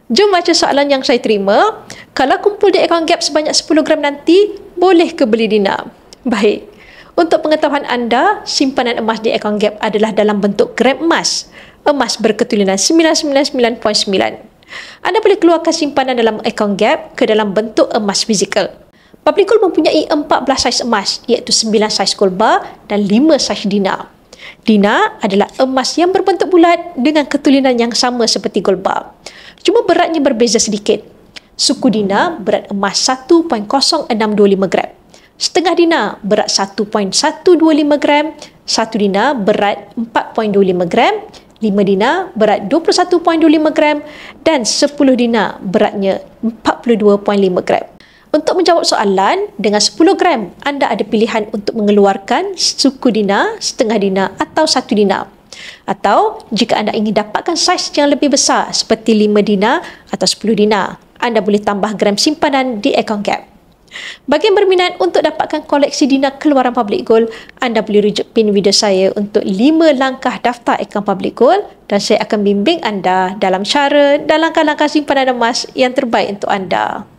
Jom baca soalan yang saya terima. Kalau kumpul di akaun Gap sebanyak 10 gram nanti, boleh ke beli Dina? Baik. Untuk pengetahuan anda, simpanan emas di akaun Gap adalah dalam bentuk gram emas. Emas berketulinan 999.9. Anda boleh keluarkan simpanan dalam akaun Gap ke dalam bentuk emas fizikal. Public Gold mempunyai 14 saiz emas, iaitu 9 saiz gold bar dan 5 saiz Dina. Dina adalah emas yang berbentuk bulat dengan ketulinan yang sama seperti gold bar. Cuma beratnya berbeza sedikit. Suku Dina berat emas 1.025 gram. Setengah Dina berat 1.125 gram. 1 Dina berat 4.25 gram. 5 Dina berat 21.25 gram. Dan 10 Dina beratnya 42.5 gram. Untuk menjawab soalan, dengan 10 gram, anda ada pilihan untuk mengeluarkan suku Dina, setengah Dina atau 1 Dina. Atau jika anda ingin dapatkan saiz yang lebih besar seperti 5 Dina atau 10 Dina, anda boleh tambah gram simpanan di akaun Gap. Bagi yang berminat untuk dapatkan koleksi Dina keluaran Public Gold, anda boleh rujuk pin video saya untuk 5 langkah daftar akaun Public Gold dan saya akan bimbing anda dalam cara dan langkah-langkah simpanan emas yang terbaik untuk anda.